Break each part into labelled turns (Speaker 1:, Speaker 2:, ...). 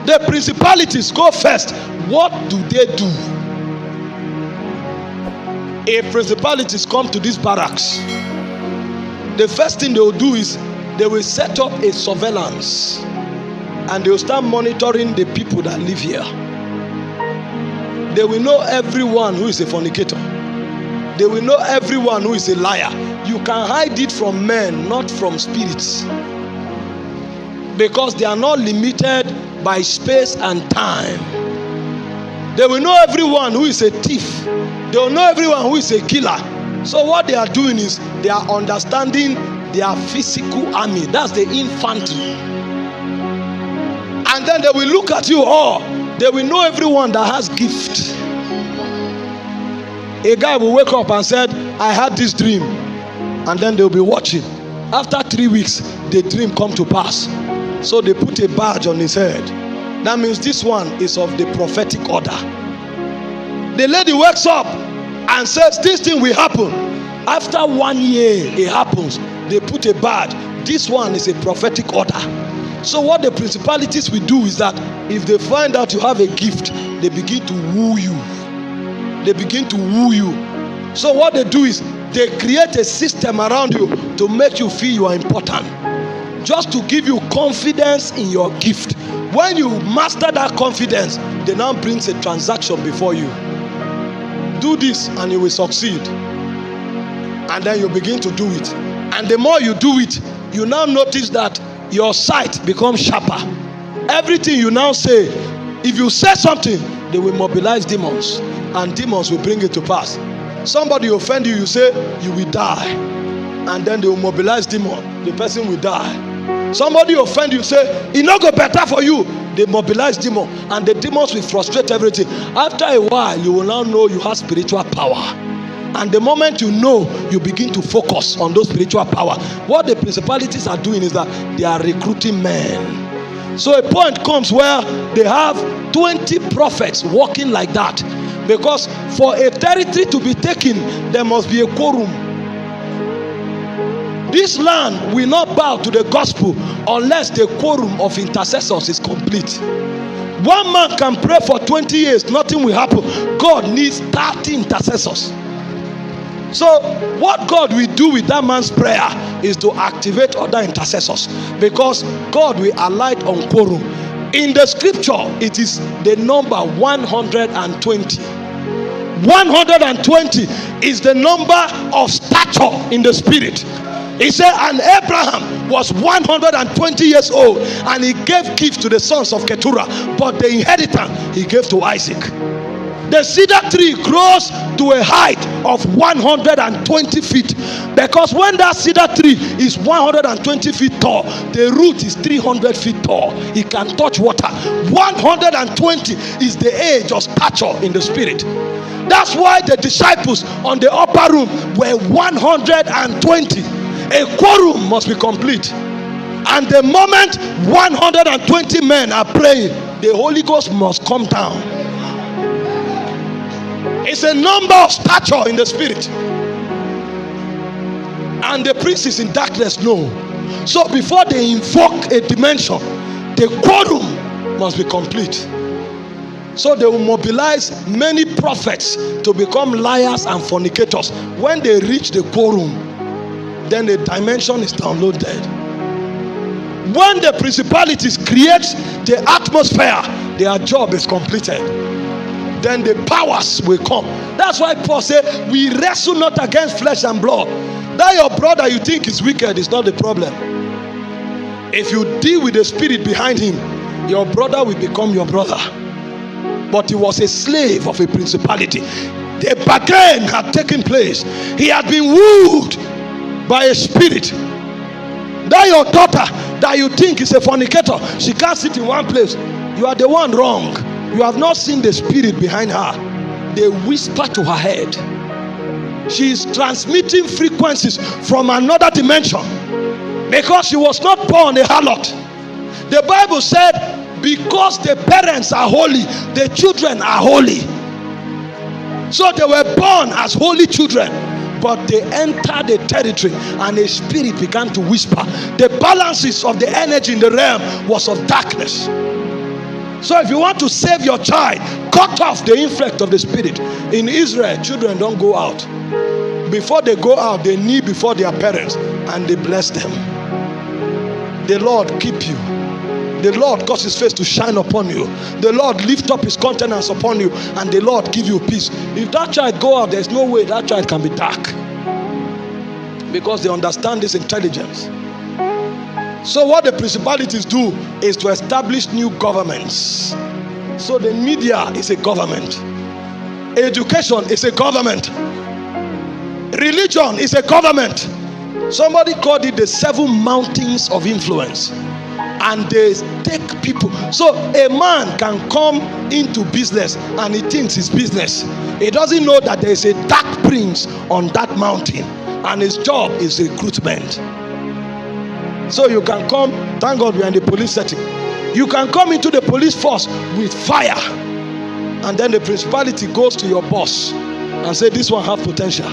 Speaker 1: The principalities go first. What do they do? If principalities come to these barracks, the first thing they will do is they will set up a surveillance, and they will start monitoring the people that live here. They will know everyone who is a fornicator. They will know everyone who is a liar. You can hide it from men, not from spirits, because they are not limited by space and time. They will know everyone who is a thief. They will know everyone who is a killer. So what they are doing is they are understanding their physical army. That's the infantry. And then they will look at you all. They will know everyone that has gift. A guy will wake up and said, I had this dream. And then they'll be watching. After 3 weeks, the dream come to pass. So they put a badge on his head. That means this one is of the prophetic order. The lady wakes up and says, this thing will happen. After 1 year, it happens. They put a badge. This one is a prophetic order. So what the principalities will do is that if they find out you have a gift, they begin to woo you. They begin to woo you. So what they do is they create a system around you to make you feel you are important, just to give you confidence in your gift. When you master that confidence, they now brings a transaction before you. Do this and you will succeed. And then you begin to do it. And the more you do it, you now notice that your sight becomes sharper. Everything you now say, if you say something, they will mobilize demons, and demons will bring it to pass. Somebody offend you, you say you will die, and then they will mobilize demon, the person will die. Somebody offend you, say it not go better for you, they mobilize demon, and the demons will frustrate everything. After a while, you will now know you have spiritual power. And the moment you know, you begin to focus on those spiritual power. What the principalities are doing is that they are recruiting men. So a point comes where they have 20 prophets walking like that. Because for a territory to be taken, there must be a quorum. This land will not bow to the gospel unless the quorum of intercessors is complete. One man can pray for 20 years, nothing will happen. God needs 30 intercessors. So what God will do with that man's prayer is to activate other intercessors, because God will alight on quorum. In the scripture, it is the number 120. 120 is the number of stature in the spirit. He said, and Abraham was 120 years old, and he gave gift to the sons of Keturah, but the inheritance he gave to Isaac. The cedar tree grows to a height of 120 feet, because when that cedar tree is 120 feet tall, the root is 300 feet tall. It can touch water. 120 is the age of stature in the spirit. That's why the disciples on the upper room were 120. A quorum must be complete. And the moment 120 men are praying, the Holy Ghost must come down. It's a number of stature in the spirit. And the princes in darkness know. So before they invoke a dimension, the quorum must be complete. So they will mobilize many prophets to become liars and fornicators. When they reach the quorum, then the dimension is downloaded. When the principalities create the atmosphere, their job is completed. Then the powers will come. That's why Paul said, we wrestle not against flesh and blood. That your brother you think is wicked is not the problem. If you deal with the spirit behind him, your brother will become your brother. But he was a slave of a principality. The bargain had taken place. He had been wooed by a spirit. That your daughter that you think is a fornicator, she can't sit in one place. You are the one wrong. You have not seen the spirit behind her. They whisper to her head. She is transmitting frequencies from another dimension, because she was not born a harlot. The Bible said, because the parents are holy, the children are holy. So they were born as holy children, but they entered the territory and a spirit began to whisper. The balances of the energy in the realm was of darkness. So if you want to save your child, cut off the influx of the spirit. In Israel, children don't go out. Before they go out, they kneel before their parents and they bless them. The Lord keep you. The Lord cause his face to shine upon you. The Lord lift up his countenance upon you, and the Lord give you peace. If that child go out, there's no way that child can be dark, because they understand this intelligence. So what the principalities do is to establish new governments. So the media is a government. Education is a government. Religion is a government. Somebody called it the 7 mountains of influence. And they take people. So a man can come into business and he thinks it's business. He doesn't know that there is a dark prince on that mountain, and his job is recruitment. So you can come, thank God we are in the police setting. You can come into the police force with fire, and then the principality goes to your boss and say, this one have potential.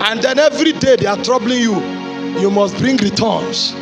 Speaker 1: And then every day they are troubling you. You must bring returns.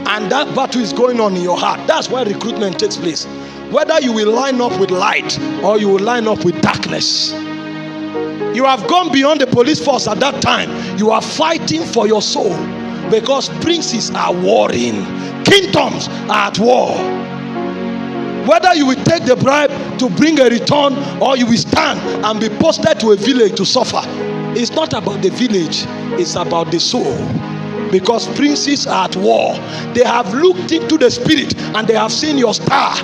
Speaker 1: And that battle is going on in your heart. That's where recruitment takes place. Whether you will line up with light or you will line up with darkness. You have gone beyond the police force at that time. You are fighting for your soul, because princes are warring. Kingdoms are at war. Whether you will take the bribe to bring a return or you will stand and be posted to a village to suffer. It's not about the village. It's about the soul. Because princes are at war. They have looked into the spirit and they have seen your star.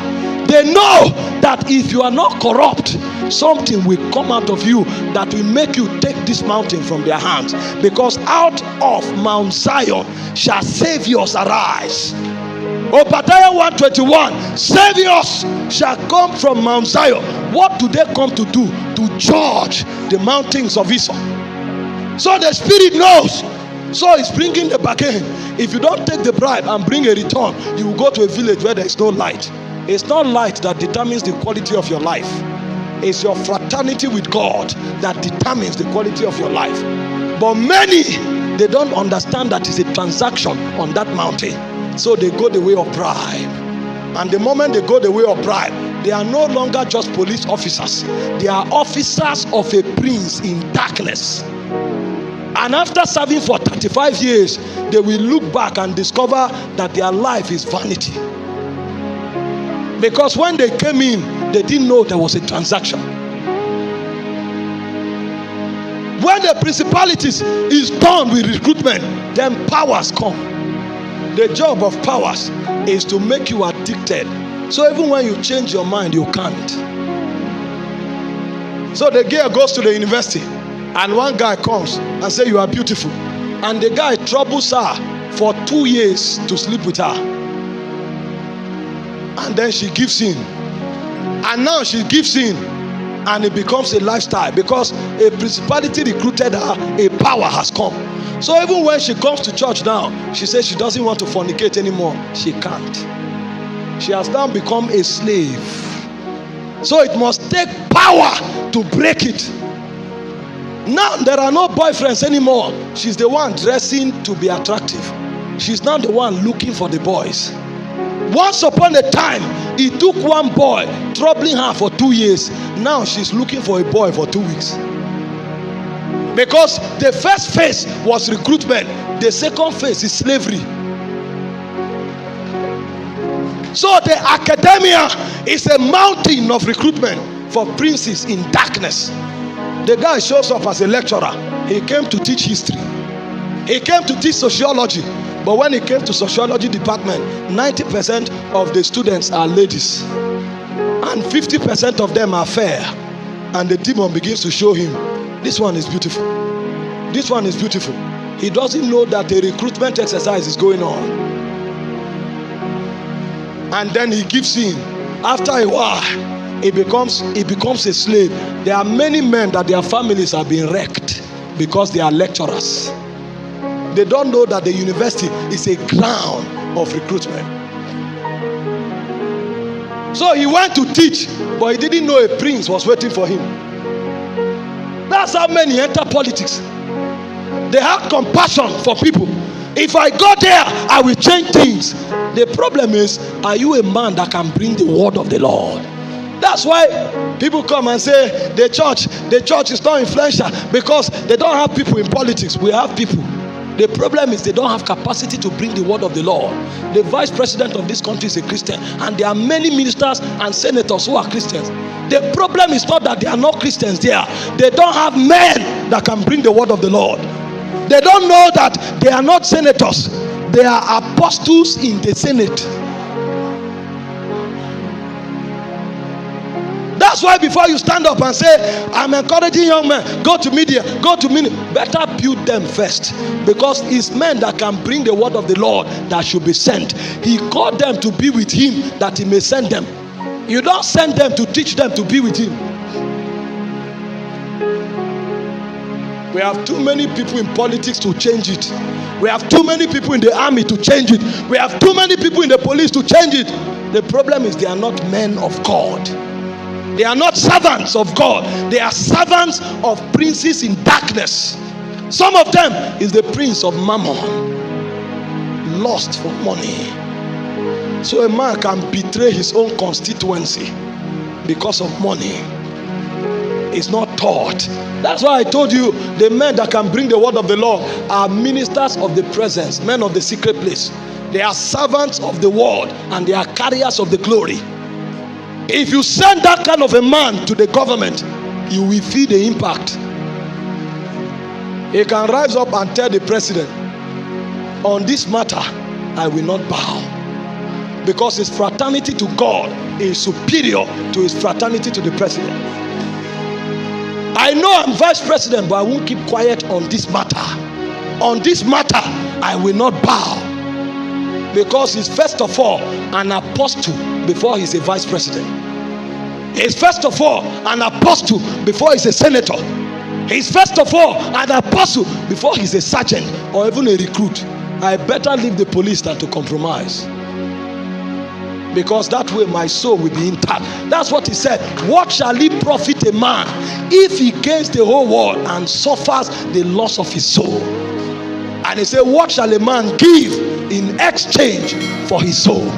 Speaker 1: They know that if you are not corrupt, something will come out of you that will make you take this mountain from their hands. Because out of Mount Zion shall saviors arise. Obadiah 1:21, saviors shall come from Mount Zion. What do they come to do? To judge the mountains of Esau. So the spirit knows. So it's bringing the bargain. If you don't take the bribe and bring a return, you will go to a village where there is no light. It's not light that determines the quality of your life. It's your fraternity with God that determines the quality of your life. But many, they don't understand that it's a transaction on that mountain. So they go the way of bribe. And the moment they go the way of bribe, they are no longer just police officers. They are officers of a prince in darkness. And after serving for 35 years, they will look back and discover that their life is vanity. Because when they came in, they didn't know there was a transaction. When the principalities is done with recruitment, then powers come. The job of powers is to make you addicted. So even when you change your mind, you can't. So the girl goes to the university, and one guy comes and says, you are beautiful. And the guy troubles her for 2 years to sleep with her. And then she gives in. And now she gives in. And it becomes a lifestyle. Because a principality recruited her, a power has come. So even when she comes to church now, she says she doesn't want to fornicate anymore. She can't. She has now become a slave. So it must take power to break it. Now there are no boyfriends anymore. She's the one dressing to be attractive. She's now the one looking for the boys. Once upon a time, it took one boy troubling her for 2 years. Now she's looking for a boy for 2 weeks. Because the first phase was recruitment. The second phase is slavery. So the academia is a mountain of recruitment for princes in darkness. The guy shows up as a lecturer. He came to teach history. He came to teach sociology. But when he came to sociology department, 90% of the students are ladies. And 50% of them are fair. And the demon begins to show him, this one is beautiful. This one is beautiful. He doesn't know that the recruitment exercise is going on. And then he gives in. After a while, he becomes a slave. There are many men that their families are being wrecked because they are lecturers. They don't know that the university is a ground of recruitment. So he went to teach, but he didn't know a prince was waiting for him. That's how many enter politics. They have compassion for people. If I go there, I will change things. The problem is, are you a man that can bring the word of the Lord? That's why people come and say the church is not influential because they don't have people in politics. We have people. The problem is they don't have capacity to bring the word of the Lord. The vice president of this country is a Christian, and there are many ministers and senators who are Christians. The problem is not that they are not Christians there. They don't have men that can bring the word of the Lord. They don't know that they are not senators. They are apostles in the Senate. That's why before you stand up and say, I'm encouraging young men, go to media, go to ministry, better build them first. Because it's men that can bring the word of the Lord that should be sent. He called them to be with him that he may send them. You don't send them to teach them to be with him. We have too many people in politics to change it. We have too many people in the army to change it. We have too many people in the police to change it. The problem is they are not men of God. They are not servants of God. They are servants of princes in darkness. Some of them is the prince of Mammon, lost for money. So a man can betray his own constituency because of money. It's not taught. That's why I told you the men that can bring the word of the Lord are ministers of the presence, men of the secret place. They are servants of the word and they are carriers of the glory. If you send that kind of a man to the government, you will feel the impact. He can rise up and tell the president, on this matter, I will not bow. Because his fraternity to God is superior to his fraternity to the president. I know I'm vice president, but I won't keep quiet on this matter. On this matter, I will not bow. Because he's first of all an apostle before he's a vice president. He's first of all an apostle before he's a senator. He's first of all an apostle before he's a sergeant or even a recruit. I better leave the police than to compromise. Because that way my soul will be intact. That's what he said. What shall it profit a man if he gains the whole world and suffers the loss of his soul? And he said, what shall a man give in exchange for his soul?